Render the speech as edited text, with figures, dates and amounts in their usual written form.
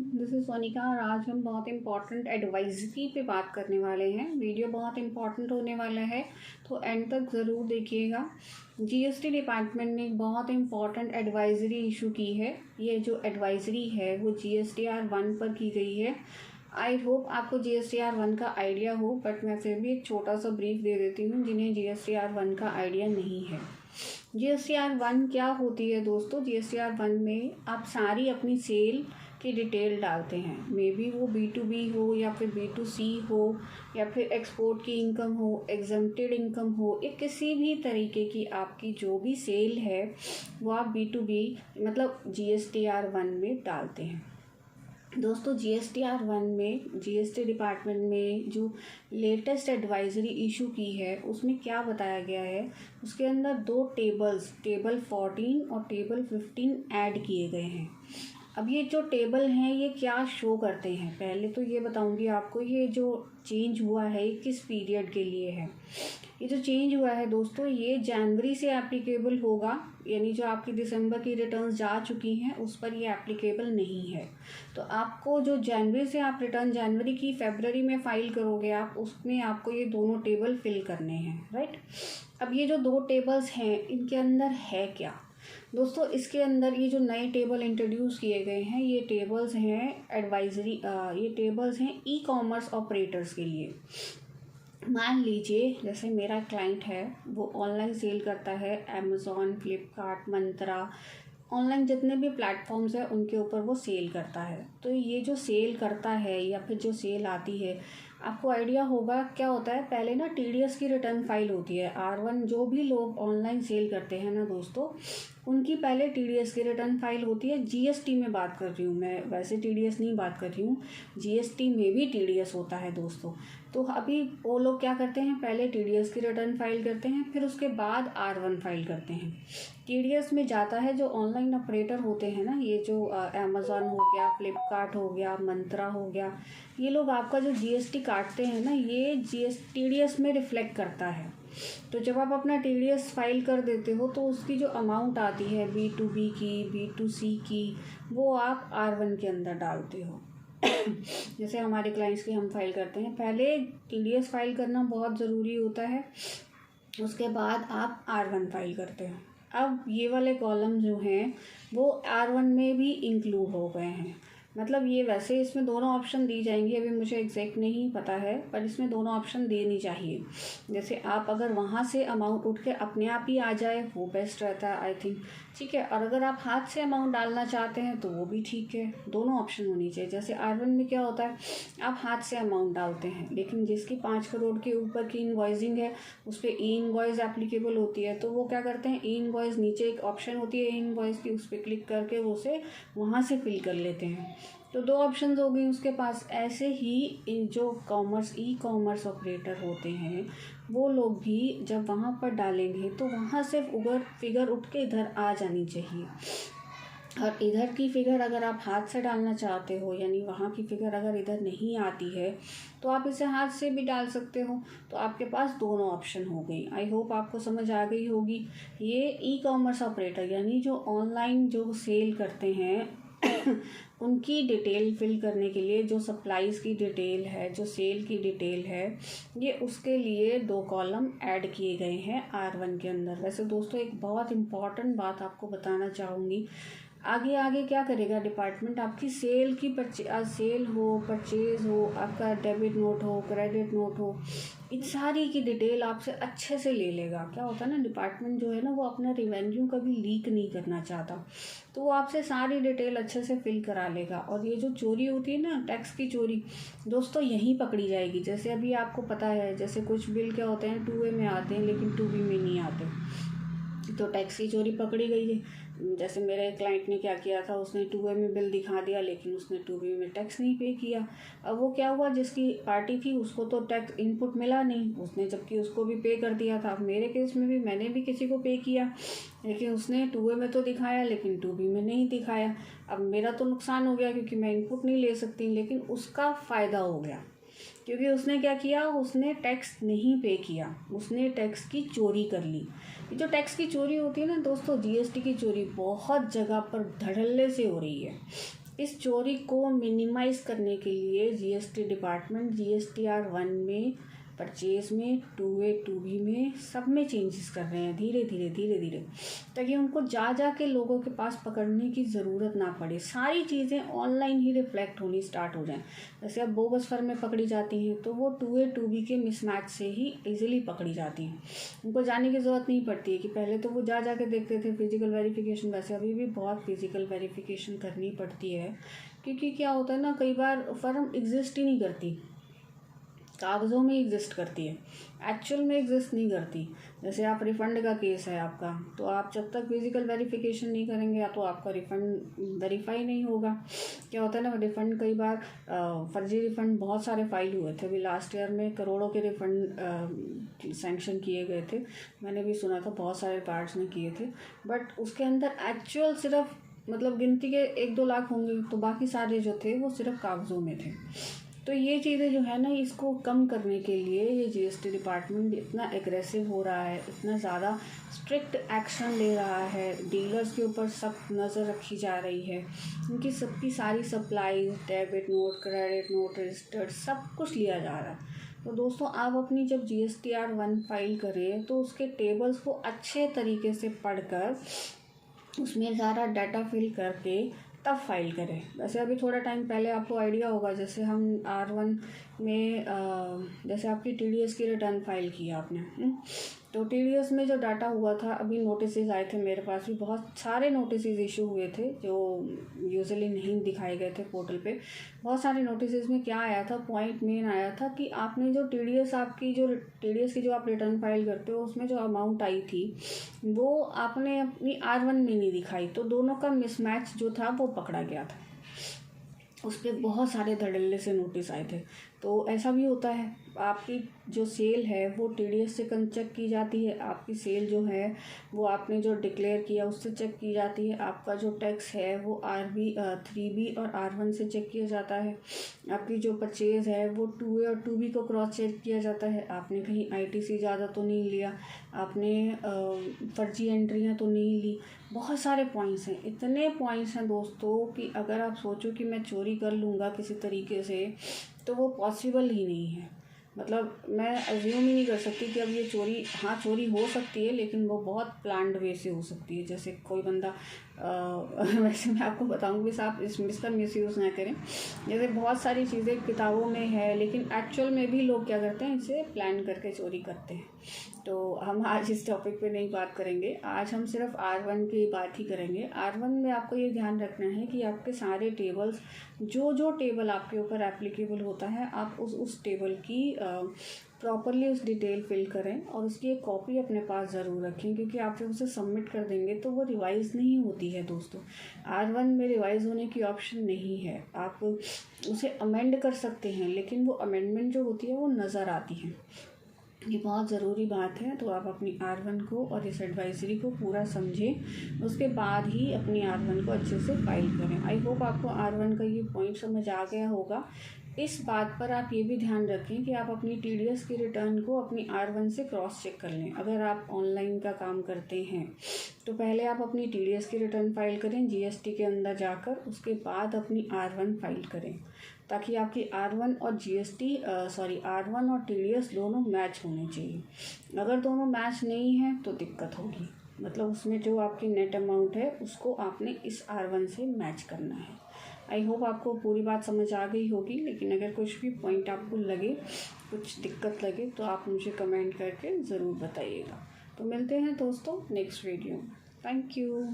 This is Sonika और आज हम बहुत इम्पॉर्टेंट एडवाइजरी पे बात करने वाले हैं। वीडियो बहुत इम्पॉर्टेंट होने वाला है तो एंड तक ज़रूर देखिएगा। जीएसटी डिपार्टमेंट ने एक बहुत इम्पॉर्टेंट एडवाइजरी इशू की है। ये जो एडवाइजरी है वो GSTR 1 पर की गई है। आई होप आपको GSTR 1 का आइडिया हो, बट मैं फिर भी एक छोटा सा ब्रीफ दे देती हूँ जिन्हें GSTR 1 का आइडिया नहीं है। GSTR 1 क्या होती है दोस्तों? GSTR 1 में आप सारी अपनी सेल की डिटेल डालते हैं। मे बी वो B2B हो या फिर B2C हो या फिर एक्सपोर्ट की इनकम हो, एग्जम्प्टेड इनकम हो, या किसी भी तरीके की आपकी जो भी सेल है वो आप B2B मतलब GSTR 1 में डालते हैं। दोस्तों GSTR 1 में GST डिपार्टमेंट में जो लेटेस्ट एडवाइजरी इशू की है उसमें क्या बताया गया है, उसके अंदर दो टेबल्स, टेबल 14 और टेबल 15 ऐड किए गए हैं। अब ये जो टेबल हैं ये क्या शो करते हैं, पहले तो ये बताऊंगी आपको। ये जो चेंज हुआ है ये किस पीरियड के लिए है। ये जो चेंज हुआ है दोस्तों ये जनवरी से एप्लीकेबल होगा, यानी जो आपकी दिसंबर की रिटर्न्स जा चुकी हैं उस पर ये एप्लीकेबल नहीं है। तो आपको जो जनवरी से आप रिटर्न जनवरी की फरवरी में फ़ाइल करोगे आप, उसमें आपको ये दोनों टेबल फिल करने हैं, राइट। अब ये जो दो टेबल्स हैं इनके अंदर है क्या दोस्तों? इसके अंदर ये जो नए टेबल इंट्रोड्यूस किए गए हैं ये टेबल्स हैं एडवाइजरी, ये टेबल्स हैं ई कॉमर्स ऑपरेटर्स के लिए। मान लीजिए जैसे मेरा क्लाइंट है वो ऑनलाइन सेल करता है, अमेज़ॉन, फ्लिपकार्ट, मंत्रा, ऑनलाइन जितने भी प्लेटफॉर्म्स हैं उनके ऊपर वो सेल करता है। तो ये जो सेल करता है या फिर जो सेल आती है, आपको आइडिया होगा क्या होता है। पहले ना TDS की रिटर्न फाइल होती है। R1 जो भी लोग ऑनलाइन सेल करते हैं ना दोस्तों, उनकी पहले TDS की रिटर्न फाइल होती है। GST में बात कर रही हूँ मैं, वैसे TDS नहीं बात कर रही हूँ। GST में भी TDS होता है दोस्तों। तो अभी वो लोग क्या करते हैं, पहले TDS की रिटर्न फाइल करते हैं, फिर उसके बाद R1 फाइल करते हैं। TDS में जाता है जो ऑनलाइन ऑपरेटर होते हैं ना, ये जो अमेज़ॉन हो गया, फ्लिपकार्ट हो गया, मंत्रा हो गया, ये लोग आपका जो GST काटते हैं ना, ये TDS में रिफ्लेक्ट करता है। तो जब आप अपना TDS फाइल कर देते हो तो उसकी जो अमाउंट आती है B2B की, B2C की, वो आप R1 के अंदर डालते हो। जैसे हमारे क्लाइंट्स की हम फाइल करते हैं, पहले TDS फाइल करना बहुत ज़रूरी होता है, उसके बाद आप R1 फाइल करते हैं। अब ये वाले कॉलम जो हैं वो R1 में भी इंक्लूड हो गए हैं। मतलब ये वैसे इसमें दोनों ऑप्शन दी जाएंगी, अभी मुझे एग्जैक्ट नहीं पता है, पर इसमें दोनों ऑप्शन देनी चाहिए। जैसे आप अगर वहाँ से अमाउंट उठ के अपने आप ही आ जाए वो बेस्ट रहता है आई थिंक, ठीक है। और अगर आप हाथ से अमाउंट डालना चाहते हैं तो वो भी ठीक है, दोनों ऑप्शन होनी चाहिए। जैसे R1 में क्या होता है, आप हाथ से अमाउंट डालते हैं, लेकिन जिसकी 5 करोड़ के ऊपर की इनवॉइसिंग है उस पर E-इनवॉइस एप्लीकेबल होती है, तो वो क्या करते हैं, E-इनवॉइस नीचे एक ऑप्शन होती है E-इनवॉइस की, उस पर क्लिक करके वो से वहाँ से फिल कर लेते हैं। तो दो ऑप्शंस हो गई उसके पास। ऐसे ही जो ई-कॉमर्स ऑपरेटर होते हैं वो लोग भी जब वहाँ पर डालेंगे तो वहाँ से फिगर उठ के इधर आ जानी चाहिए। और इधर की फ़िगर अगर आप हाथ से डालना चाहते हो, यानी वहाँ की फ़िगर अगर इधर नहीं आती है तो आप इसे हाथ से भी डाल सकते हो। तो आपके पास दोनों ऑप्शन हो गई। आई होप आपको समझ आ गई होगी। ये ई-कॉमर्स ऑपरेटर यानी जो ऑनलाइन जो सेल करते हैं उनकी डिटेल फिल करने के लिए, जो सप्लाईज़ की डिटेल है, जो सेल की डिटेल है, ये उसके लिए दो कॉलम ऐड किए गए हैं R1 के अंदर। वैसे दोस्तों एक बहुत इम्पॉर्टेंट बात आपको बताना चाहूँगी, आगे आगे क्या करेगा डिपार्टमेंट, आपकी सेल की सेल हो, परचेज़ हो, आपका डेबिट नोट हो, क्रेडिट नोट हो, इन सारी की डिटेल आपसे अच्छे से ले लेगा। क्या होता है ना, डिपार्टमेंट जो है ना वो अपना रेवेन्यू कभी लीक नहीं करना चाहता, तो वो आपसे सारी डिटेल अच्छे से फिल करा लेगा। और ये जो चोरी होती है ना, टैक्स की चोरी दोस्तों, यहीं पकड़ी जाएगी। जैसे अभी आपको पता है, जैसे कुछ बिल क्या होते हैं 2A में आते हैं लेकिन 2B में नहीं आते, तो टैक्स की चोरी पकड़ी गई है। जैसे मेरे क्लाइंट ने क्या किया था, उसने 2A में बिल दिखा दिया लेकिन उसने 2B में टैक्स नहीं पे किया। अब वो क्या हुआ, जिसकी पार्टी थी उसको तो टैक्स इनपुट मिला नहीं, उसने जबकि उसको भी पे कर दिया था। अब मेरे केस में भी मैंने भी किसी को पे किया, लेकिन उसने 2A में तो दिखाया लेकिन 2B में नहीं दिखाया। अब मेरा तो नुकसान हो गया क्योंकि मैं इनपुट नहीं ले सकती, लेकिन उसका फ़ायदा हो गया क्योंकि उसने क्या किया, उसने टैक्स नहीं पे किया, उसने टैक्स की चोरी कर ली। जो टैक्स की चोरी होती है ना दोस्तों, GST की चोरी बहुत जगह पर धड़ल्ले से हो रही है। इस चोरी को मिनिमाइज करने के लिए जीएसटी डिपार्टमेंट जीएसटीआर 1 में, परचेज में, 2A 2B में सब में चेंजेस कर रहे हैं धीरे धीरे, ताकि उनको जा के लोगों के पास पकड़ने की ज़रूरत ना पड़े। सारी चीज़ें ऑनलाइन ही रिफ्लेक्ट होनी स्टार्ट हो जाएं। जैसे अब बोगस फर्म पकड़ी जाती हैं तो वो 2A 2B के मिसमैच से ही इजीली पकड़ी जाती हैं। उनको जाने की ज़रूरत नहीं पड़ती है कि पहले तो वो जा के देखते थे फिजिकल वेरिफिकेशन। वैसे अभी भी बहुत फिजिकल वेरिफिकेशन करनी पड़ती है, क्योंकि क्या होता है ना, कई बार फर्म एग्जिस्ट ही नहीं करती, कागज़ों में एग्जिस्ट करती है, एक्चुअल में एग्जिस्ट नहीं करती। जैसे आप रिफ़ंड का केस है आपका, तो आप जब तक फिजिकल वेरिफिकेशन नहीं करेंगे या तो आपका रिफ़ंड वेरीफाई नहीं होगा। क्या होता है ना, रिफ़ंड कई बार फर्जी रिफ़ंड बहुत सारे फाइल हुए थे। अभी लास्ट ईयर में करोड़ों के रिफ़ंड सैंक्शन किए गए थे, मैंने भी सुना था बहुत सारे पार्ट्स ने किए थे। बट उसके अंदर एक्चुअल सिर्फ मतलब गिनती के 1-2 लाख होंगे, तो बाकी सारे जो थे वो सिर्फ कागज़ों में थे। तो ये चीज़ें जो है ना, इसको कम करने के लिए ये जीएसटी डिपार्टमेंट इतना एग्रेसिव हो रहा है, इतना ज़्यादा स्ट्रिक्ट एक्शन ले रहा है। डीलर्स के ऊपर सख्त नज़र रखी जा रही है, उनकी सबकी सारी supply, debit note, credit note, registered सब कुछ लिया जा रहा है। तो दोस्तों, आप अपनी जब जीएसटीआर 1 फाइल करें तो उसके टेबल्स को अच्छे तरीके से पढ़कर उसमें सारा डाटा फिल करके तब फाइल करें। वैसे अभी थोड़ा टाइम पहले आपको आइडिया होगा, जैसे हम R1 में जैसे आपकी TDS की रिटर्न फाइल की आपने, तो TDS में जो डाटा हुआ था, अभी नोटिस आए थे मेरे पास भी, बहुत सारे नोटिस इशू हुए थे जो यूजुअली नहीं दिखाए गए थे पोर्टल पे। बहुत सारे नोटिस में क्या आया था, पॉइंट मेन आया था कि आपने जो TDS की जो आप रिटर्न फाइल करते हो उसमें जो अमाउंट आई थी वो आपने अपनी R1 में नहीं दिखाई, तो दोनों का मिसमैच जो था वो पकड़ा गया था। उस पर बहुत सारे धड़ल्ले से नोटिस आए थे। तो ऐसा भी होता है, आपकी जो सेल है वो TDS से चेक की जाती है, आपकी सेल जो है वो आपने जो डिक्लेयर किया उससे चेक की जाती है, आपका जो टैक्स है वो 3B और R1 से चेक किया जाता है, आपकी जो परचेज़ है वो 2A और 2B को क्रॉस चेक किया जाता है, आपने कहीं ITC ज़्यादा तो नहीं लिया, आपने फर्जी एंट्रियाँ तो नहीं ली। बहुत सारे पॉइंट्स हैं, इतने पॉइंट्स हैं दोस्तों कि अगर आप सोचो कि मैं चोरी कर लूँगा किसी तरीके से, तो वो पॉसिबल ही नहीं है। मतलब मैं अज्यूम ही नहीं कर सकती कि अब ये चोरी हो सकती है, लेकिन वो बहुत प्लान्ड वे से हो सकती है। जैसे कोई बंदा वैसे मैं आपको बताऊंगी, आप इसका मिसयूज़ ना करें। जैसे बहुत सारी चीज़ें किताबों में है, लेकिन एक्चुअल में भी लोग क्या करते हैं, इसे प्लान करके चोरी करते हैं। तो हम आज इस टॉपिक पे नहीं बात करेंगे, आज हम सिर्फ R1 की बात ही करेंगे। R1 में आपको ये ध्यान रखना है कि आपके सारे टेबल्स, जो टेबल आपके ऊपर एप्लीकेबल होता है, आप उस टेबल की प्रॉपरली उस डिटेल फिल करें और उसकी एक कॉपी अपने पास ज़रूर रखें, क्योंकि आप जब उसे सबमिट कर देंगे तो वो रिवाइज़ नहीं होती है दोस्तों। R1 में रिवाइज़ होने की ऑप्शन नहीं है, आप उसे अमेंड कर सकते हैं, लेकिन वो अमेंडमेंट जो होती है वो नज़र आती है। ये बहुत ज़रूरी बात है। तो आप अपनी R1 को और इस एडवाइजरी को पूरा समझें, उसके बाद ही अपनी R1 को अच्छे से फाइल करें। आई होप आपको R1 का ये पॉइंट समझ आ गया होगा। इस बात पर आप ये भी ध्यान रखें कि आप अपनी TDS की रिटर्न को अपनी R1 से क्रॉस चेक कर लें। अगर आप ऑनलाइन का काम करते हैं तो पहले आप अपनी TDS की रिटर्न फाइल करें GST के अंदर जाकर, उसके बाद अपनी R1 फाइल करें, ताकि आपकी R1 और R1 और TDS दोनों मैच होने चाहिए। अगर दोनों मैच नहीं हैं तो दिक्कत होगी, मतलब उसमें जो आपकी नेट अमाउंट है उसको आपने इस R1 से मैच करना है। आई होप आपको पूरी बात समझ आ गई होगी, लेकिन अगर कुछ भी पॉइंट आपको लगे, कुछ दिक्कत लगे, तो आप मुझे कमेंट करके ज़रूर बताइएगा। तो मिलते हैं दोस्तों नेक्स्ट वीडियो में। Thank you.